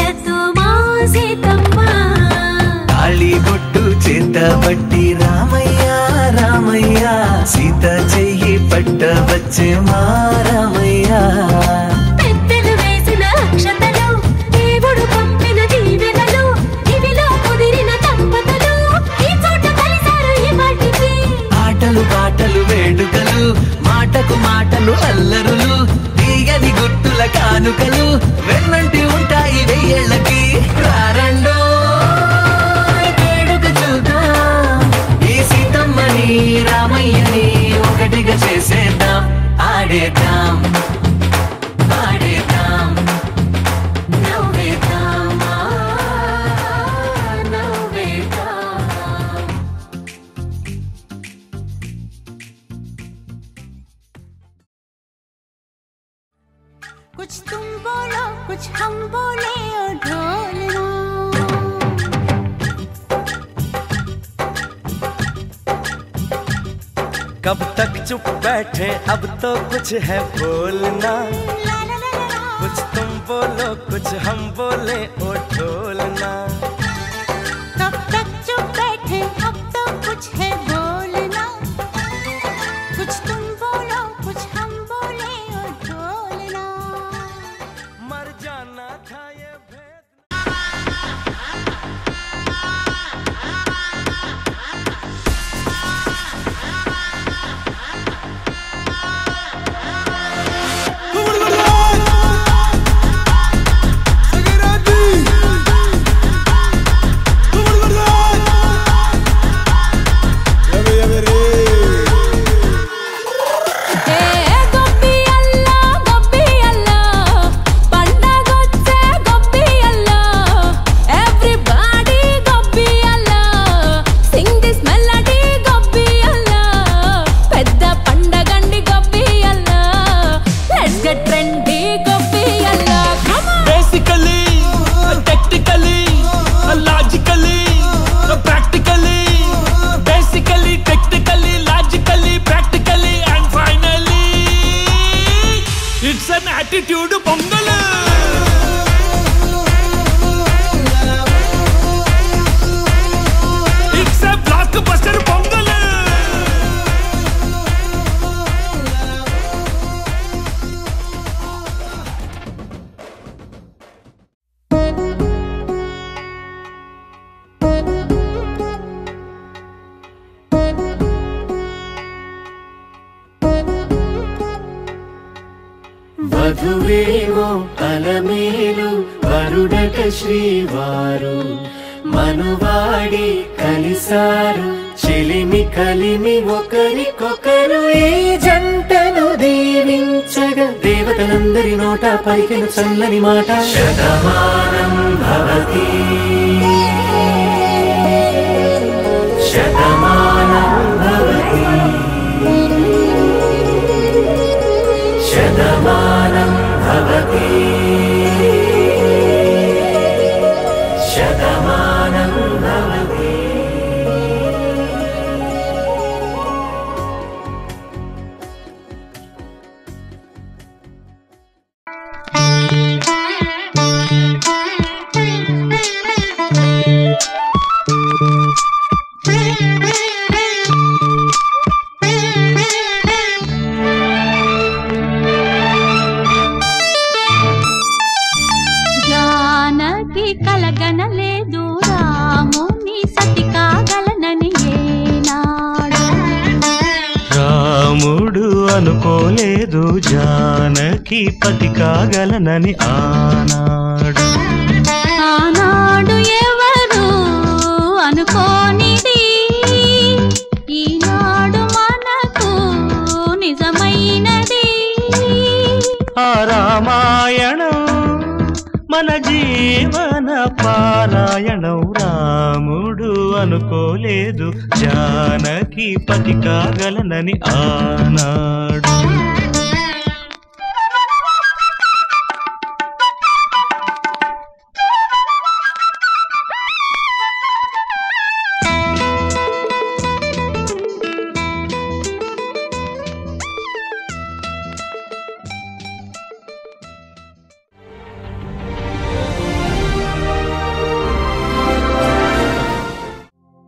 ముద్దులతో మా సీతమ్మ తాళి బొట్టు చేతబట్టి రామయ్య రామయ్య సీత చెయ్యి పట్టవచ్చే మా రామయ్య పెద్దలు వేసిన అక్షతలు దేవుడు పంపిన దీవెనలు ఇవిలో కుదిరిన దంపతులు ఈ చోట కలిసారు ఈ వాటికి ఆటలు పాటలు వేడుకలు మాటకు మాటలు అల్లరులు తీయని గుర్తుల కానుకలు వెన్నంటి ఉంటాయి వెయ్యేళ్ళకి రారండో వేడుక చూద్దాం ఈ సీతమ్మని రామయ్యని ఒకటిగా చేసేద్దాం ఆడేద్దాం ఆడేద్దాం నవ్వేద్దాం నవ్వేద్దాం कुछ तुम बोलो कुछ हम बोले ओ ढोलना कब तक चुप बैठे अब तो कुछ है बोलना कुछ तुम बोलो कुछ हम बोले ओ ढोलना कब तक चुप बैठे अब तो कुछ है बोलना कुछ तुम बोलो कुछ हम बोले ओ ढोलना मर जाना था ये भेद attitude Pongal it's a blockbuster Pongal వధువేవో అలమేలు వరుడట శ్రీవారు మనువాడి కలిసారు చెలిమి కలిమి ఒకరికొకరు ఈ జంటను దీవించగా దేవతలందరి నోట పలికిన చల్లని మాట శతమానం భవతి శతమానం భవతి శతమానం భవతి శతమానం భవతి కలగనలేదు రాముని సతి కాగలనని ఏనాడు రాముడు అనుకోలేదు జానకి పతి కాగలనని ఆనాడు ఆనాడు ఎవరు అనుకోనిది ఈనాడు మనకు నిజమైనది ఆ రామాయణం మన జీవన పారాయణం రాముడు అనుకోలేదు జానకి పతి కాగలనని ఆనాడు